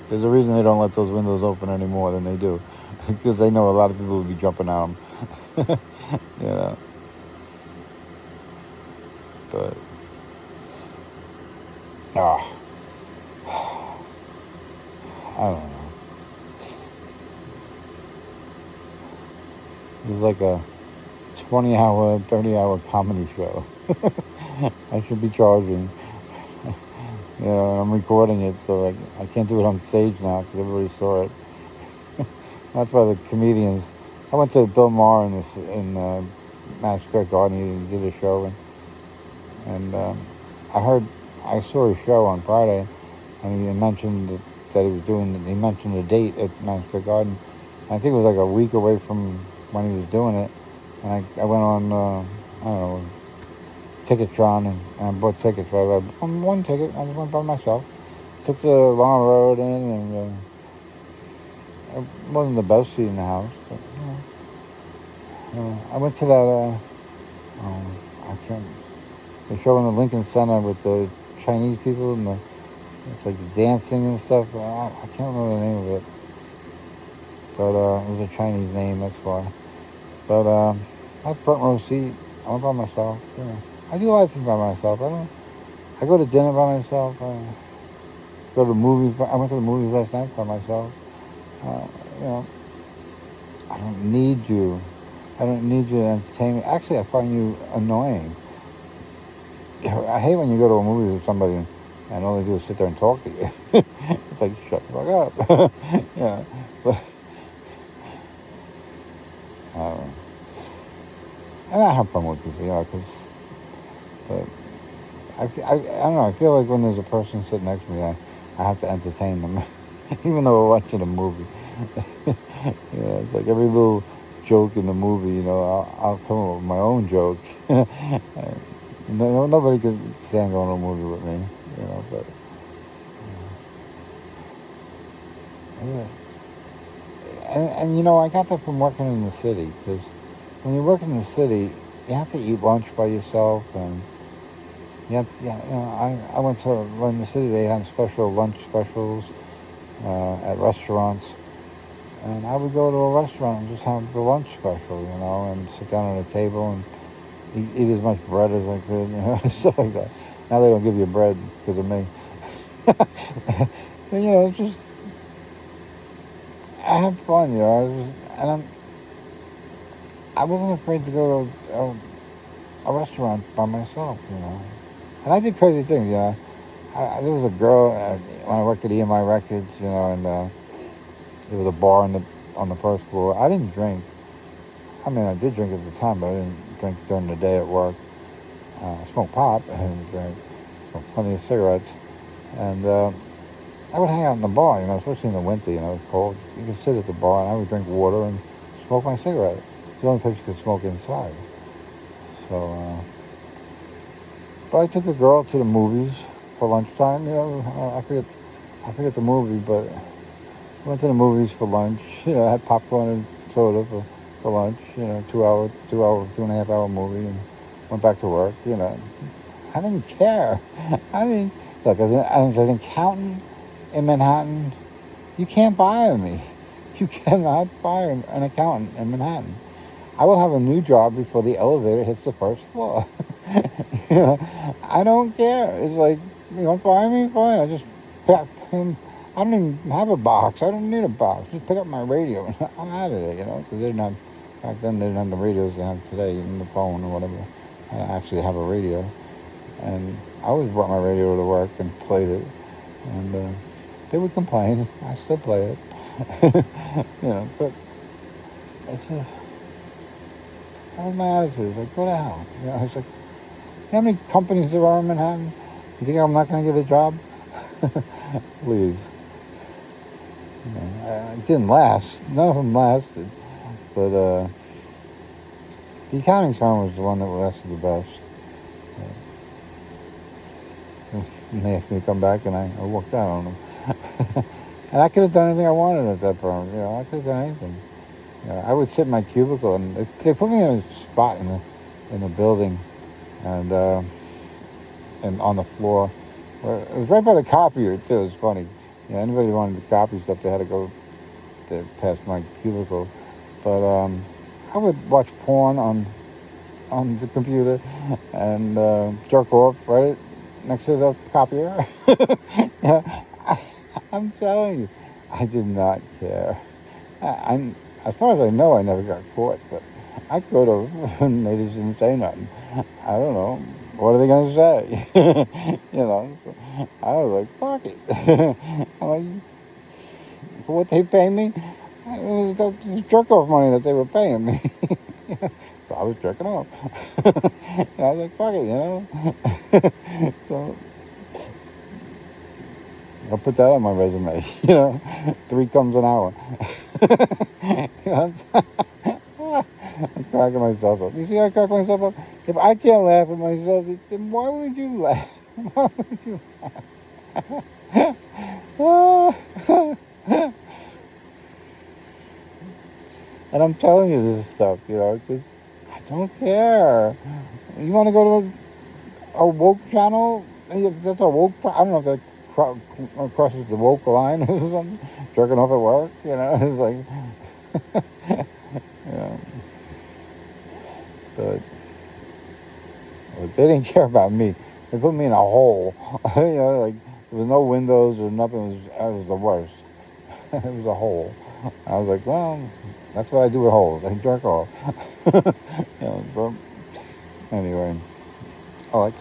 There's a reason they don't let those windows open any more than they do, because they know a lot of people will be jumping out them. you know, but ah, I don't know. It's like a 20-hour, 30-hour comedy show. I should be charging. I'm recording it, so I can't do it on stage now because everybody saw it. That's why the comedians. I went to Bill Maher in Madison Square Garden. He did a show, and I saw his show on Friday, and he mentioned that he was doing. He mentioned a date at Madison Square Garden. And I think it was like a week away from when he was doing it, and I went on I don't know, Ticketron, and I bought tickets. I bought one ticket. I just went by myself. Took the long road in, and it wasn't the best seat in the house, but I went to that. I can't. They're showing the Lincoln Center with the Chinese people and it's like dancing and stuff. I can't remember the name of it, but it was a Chinese name. That's why. But I had front row seat. I went by myself. I do a lot of things by myself. I go to dinner by myself. I go to movies. I went to the movies last night by myself. I don't need you. I don't need you to entertain me. Actually, I find you annoying. I hate when you go to a movie with somebody and all they do is sit there and talk to you. It's like, shut the fuck up. But and I have fun with people, but I don't know. I feel like when there's a person sitting next to me, I have to entertain them, even though we're watching a movie. It's like every little joke in the movie. I'll come up with my own jokes. Nobody can stand going to a movie with me. But yeah. And I got that from working in the city, because when you work in the city, you have to eat lunch by yourself, and I went to in the city. They had special lunch specials at restaurants, and I would go to a restaurant and just have the lunch special, and sit down at a table and eat as much bread as I could, stuff like that. Now they don't give you bread because of me. It's just I have fun, I wasn't afraid to go to a restaurant by myself, And I did crazy things, there was a girl when I worked at EMI Records, and there was a bar on the first floor. I didn't drink. I mean, I did drink at the time, but I didn't drink during the day at work. I smoked pot. I didn't drink. Smoked plenty of cigarettes, and I would hang out in the bar, especially in the winter. It's cold. You could sit at the bar, and I would drink water and smoke my cigarette. It's the only place you could smoke inside. So, but I took a girl to the movies for lunchtime. I forget the movie, but I went to the movies for lunch. I had popcorn and soda for lunch. 2.5 hour movie, and went back to work. I didn't care. Look, as an accountant in Manhattan, you can't fire me. You cannot fire an accountant in Manhattan. I will have a new job before the elevator hits the first floor. I don't care. It's like, you want to fire me? Fine. I don't even have a box. I don't need a box. Just pick up my radio and I'm out of it, because back then they didn't have the radios they have today, even the phone or whatever. I actually have a radio. And I always brought my radio to work and played it. And they would complain. I still play it. But it's just, that was my attitude. It's like, go to hell. It's like, how many companies there are in Manhattan? You think I'm not going to get a job? Please. It didn't last. None of them lasted. But the accounting firm was the one that lasted the best. And they asked me to come back, and I walked out on them. And I could have done anything I wanted at that firm. I could have done anything. I would sit in my cubicle, and they put me in a spot in the building, and on the floor, Well, it was right by the copier too. It was funny. You know, anybody wanted to copy stuff, they had to go past my cubicle. But I would watch porn on the computer and jerk off right next to the copier. Yeah, I'm telling you, I did not care. As far as I know, I never got caught, but I could have, and they just didn't say nothing. I don't know. What are they going to say? You know, so I was like, fuck it. I'm like, for what they pay me? It was the jerk off money that they were paying me. So I was jerking off. And I was like, fuck it, you know? So I'll put that on my resume, you know? 3 comes an hour. You know, I'm cracking myself up. You see how I crack myself up? If I can't laugh at myself, then why would you laugh? Why would you laugh? And I'm telling you this stuff, you know, because I don't care. You want to go to a woke channel? If that's a woke, I don't know if that crosses the woke line or something. Jerking off at work, you know, it's like, you know. But they didn't care about me. They put me in a hole. You know, like there was no windows or nothing. It was the worst. It was a hole. I was like, well, that's what I do with holes. I jerk off. You know, so anyway. Oh, I can't.